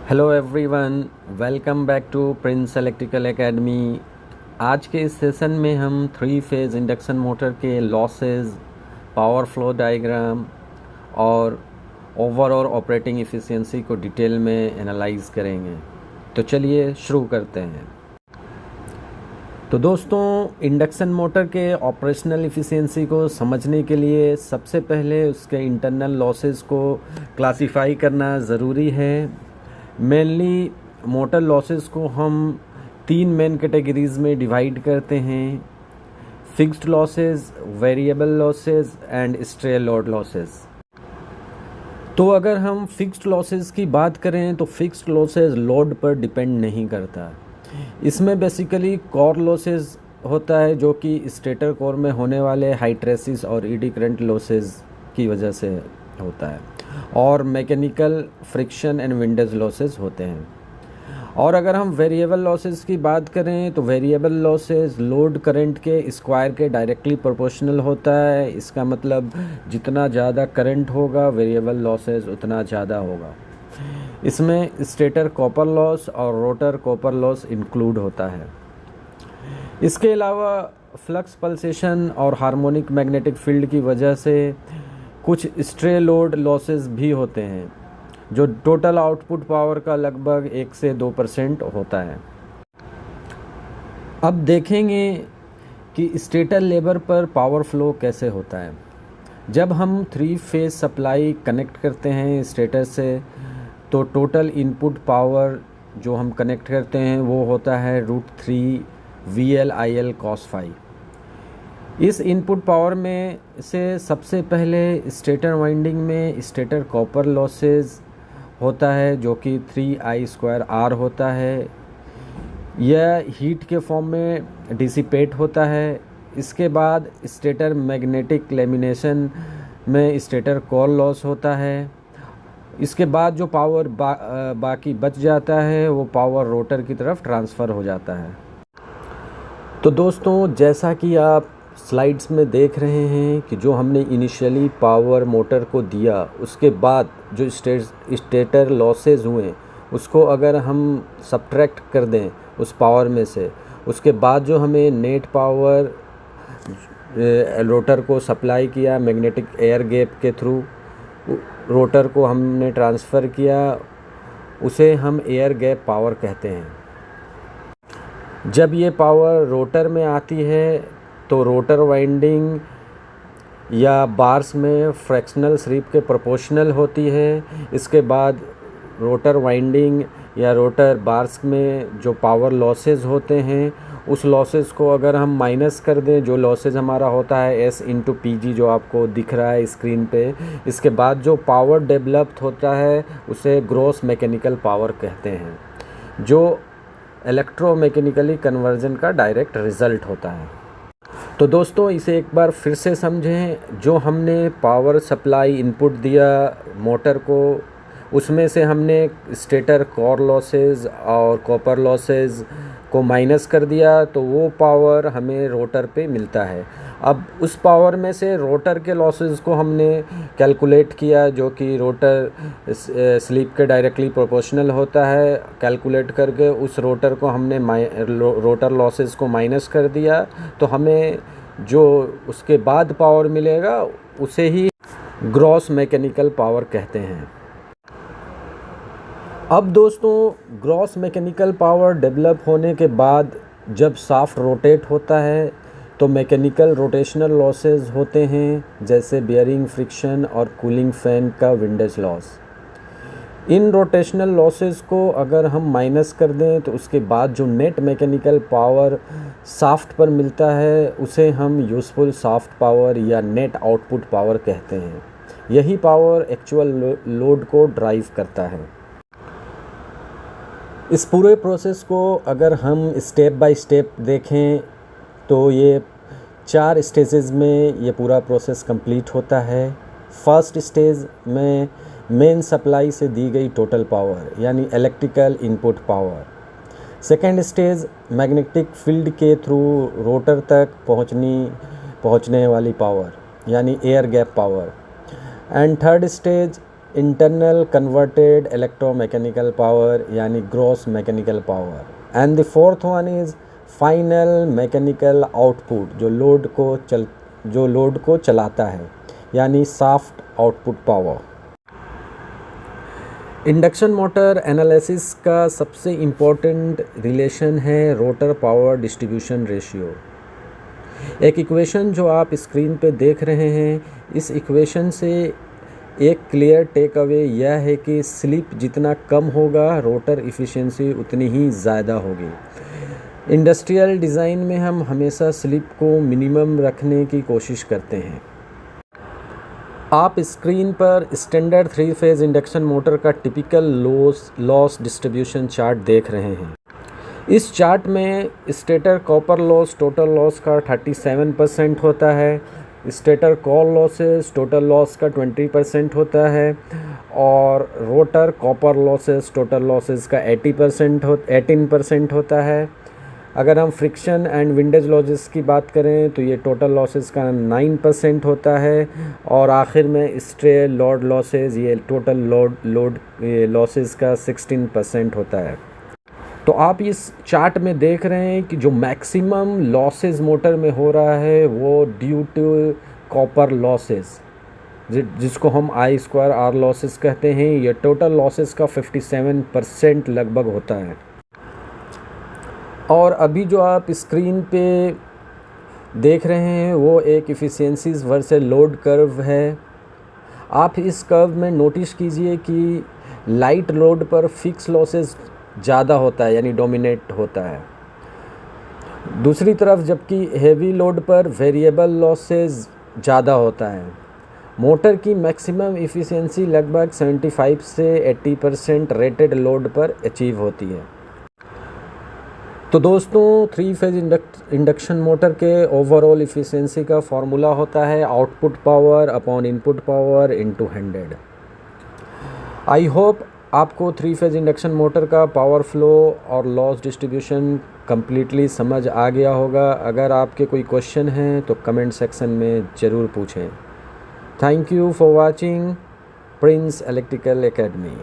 Hello everyone, welcome back to Prince electrical academy. आज के इस सेशन में हम 3 फेज़ इंडक्शन मोटर के लॉसेस, पावर फ्लो डायग्राम और ओवरऑल ऑपरेटिंग एफिशिएंसी को डिटेल में एनालाइज करेंगे। तो चलिए शुरू करते हैं। तो दोस्तों, इंडक्शन मोटर के ऑपरेशनल एफिशिएंसी को समझने के लिए सबसे पहले उसके इंटरनल लॉसेस को क्लासिफाई करना ज़रूरी है। मेनली मोटर लॉसेस को हम 3 मेन कैटेगरीज में डिवाइड करते हैं: fixed losses, variable losses and stray load losses. तो अगर हम फिक्स्ड लॉसेस की बात करें तो फिक्स्ड लॉसेस लोड पर डिपेंड नहीं करता। इसमें बेसिकली कोर लॉसेस होता है, जो कि स्टेटर कोर में होने वाले हाइस्टेरेसिस और ईडी करंट लॉसेस की वजह से होता है, और mechanical friction and windage losses होते हैं। और अगर हम वेरिएबल लॉसेस की बात करें तो वेरिएबल लॉसेस लोड करंट के स्क्वायर के डायरेक्टली प्रोपोर्शनल होता है। इसका मतलब जितना ज़्यादा करंट होगा वेरिएबल लॉसेस उतना ज़्यादा होगा। इसमें स्टेटर कॉपर लॉस और रोटर कॉपर लॉस इंक्लूड होता है। इसके अलावा फ्लक्स पल्सेशन और हार्मोनिक मैग्नेटिक फील्ड की वजह से कुछ स्ट्रे लोड लॉसेस भी होते हैं, जो टोटल आउटपुट पावर का लगभग 1 से 2% होता है। अब देखेंगे कि स्टेटर लेबर पर पावर फ्लो कैसे होता है। जब हम 3 फेज सप्लाई कनेक्ट करते हैं स्टेटर से, तो टोटल इनपुट पावर जो हम कनेक्ट करते हैं वो होता है √3 VL/IL cos phi। इस इनपुट पावर में से सबसे पहले स्टेटर वाइंडिंग में स्टेटर कॉपर लॉसेस होता है, जो कि 3I² होता है। यह हीट के फॉर्म में डिसिपेट होता है। इसके बाद स्टेटर मैग्नेटिक लेमिनेशन में स्टेटर कोर लॉस होता है। इसके बाद जो पावर बाकी बच जाता है वो पावर रोटर की तरफ ट्रांसफ़र हो जाता है। तो दोस्तों, जैसा कि आप स्लाइड्स में देख रहे हैं कि जो हमने इनिशियली पावर मोटर को दिया, उसके बाद जो स्टेटर लॉसेस हुए उसको अगर हम सब्ट्रैक्ट कर दें उस पावर में से, उसके बाद जो हमें नेट पावर रोटर को सप्लाई किया मैग्नेटिक एयर गैप के थ्रू, रोटर को हमने ट्रांसफ़र किया, उसे हम एयर गैप पावर कहते हैं। जब ये पावर रोटर में आती है तो रोटर वाइंडिंग या बार्स में फ्रैक्शनल स्लिप के प्रोपोर्शनल होती है। इसके बाद रोटर वाइंडिंग या रोटर बार्स में जो पावर लॉसेस होते हैं, उस लॉसेस को अगर हम माइनस कर दें, जो लॉसेस हमारा होता है S/PG जो आपको दिख रहा है स्क्रीन पे, इसके बाद जो पावर डेवलप्ड होता है उसे ग्रॉस मैकेनिकल पावर कहते हैं, जो इलेक्ट्रोमैकेनिकली कन्वर्जन का डायरेक्ट रिज़ल्ट होता है। तो दोस्तों, इसे एक बार फिर से समझें। जो हमने पावर सप्लाई इनपुट दिया मोटर को, उसमें से हमने स्टेटर कोर लॉसेस और कॉपर लॉसेस को माइनस कर दिया, तो वो पावर हमें रोटर पे मिलता है। अब उस पावर में से रोटर के लॉसेस को हमने कैलकुलेट किया, जो कि रोटर स्लिप के डायरेक्टली प्रोपोर्शनल होता है। कैलकुलेट करके उस रोटर को हमने रोटर लॉसेस को माइनस कर दिया, तो हमें जो उसके बाद पावर मिलेगा उसे ही ग्रॉस मैकेनिकल पावर कहते हैं। अब दोस्तों, ग्रॉस मैकेनिकल पावर डेवलप होने के बाद जब शाफ्ट रोटेट होता है तो मैकेनिकल रोटेशनल लॉसेस होते हैं, जैसे बेयरिंग फ्रिक्शन और कूलिंग फैन का windage loss. In rotational losses को अगर हम माइनस कर दें तो उसके बाद जो नेट मैकेनिकल पावर शाफ्ट पर मिलता है उसे हम यूज़फुल शाफ्ट पावर या नेट आउटपुट पावर कहते हैं। यही पावर एक्चुअल लोड को ड्राइव करता है। इस पूरे प्रोसेस को अगर हम स्टेप बाय स्टेप देखें तो ये 4 स्टेजेस में ये पूरा प्रोसेस कंप्लीट होता है। फर्स्ट स्टेज में मेन सप्लाई से दी गई टोटल पावर यानी electrical input power. Second stage magnetic field के थ्रू रोटर तक पहुंचने वाली पावर यानी air gap power. And third stage internal converted electromechanical power यानी gross mechanical power, and the fourth one is final mechanical output जो load को चलाता है यानी shaft output power. Induction motor analysis का सबसे इम्पोर्टेंट रिलेशन है रोटर पावर डिस्ट्रीब्यूशन रेशियो। एक इक्वेशन जो आप स्क्रीन पे देख रहे हैं, इस इक्वेशन से एक क्लियर टेक अवे यह है कि स्लिप जितना कम होगा रोटर इफ़िशियंसी उतनी ही ज़्यादा होगी। इंडस्ट्रियल डिज़ाइन में हम हमेशा स्लिप को मिनिमम रखने की कोशिश करते हैं। आप स्क्रीन पर स्टैंडर्ड 3 फेज़ इंडक्शन मोटर का टिपिकल लॉस डिस्ट्रीब्यूशन चार्ट देख रहे हैं। इस चार्ट में stator copper loss total loss का 37% होता है, stator core losses total loss का 20% होता है और rotor copper losses total losses का 18% होता है। अगर हम फ्रिक्शन एंड विंडेज लॉसेस की बात करें तो ये टोटल लॉसेस का 9% होता है और आखिर में स्ट्रे लोड लॉसेस ये टोटल लोड लॉसेस का 16% होता है। तो आप इस चार्ट में देख रहे हैं कि जो मैक्सिमम लॉसेस मोटर में हो रहा है वो ड्यू टू कॉपर लॉसेस, जिसको हम I²R लॉसेस कहते हैं, ये टोटल लॉसेस का 57% लगभग होता है। और अभी जो आप स्क्रीन पे देख रहे हैं वो एक इफ़िशियंसीज वर्सेस लोड कर्व है। आप इस कर्व में नोटिस कीजिए कि लाइट लोड पर फिक्स लॉसेस ज़्यादा होता है यानी डोमिनेट होता है, दूसरी तरफ जबकि हेवी लोड पर वेरिएबल लॉसेस ज़्यादा होता है। मोटर की मैक्सिमम इफ़िशियंसी लगभग 75 से 80% रेटेड लोड पर अचीव होती है। तो दोस्तों 3 फेज़ इंडक्शन मोटर के ओवरऑल इफ़िशियंसी का फॉर्मूला होता है output power upon input power into 100। I hope आपको 3 फेज़ इंडक्शन मोटर का पावर फ्लो और लॉस डिस्ट्रीब्यूशन कम्प्लीटली समझ आ गया होगा। अगर आपके कोई क्वेश्चन हैं तो कमेंट सेक्शन में ज़रूर पूछें। Thank you for watching Prince electrical academy.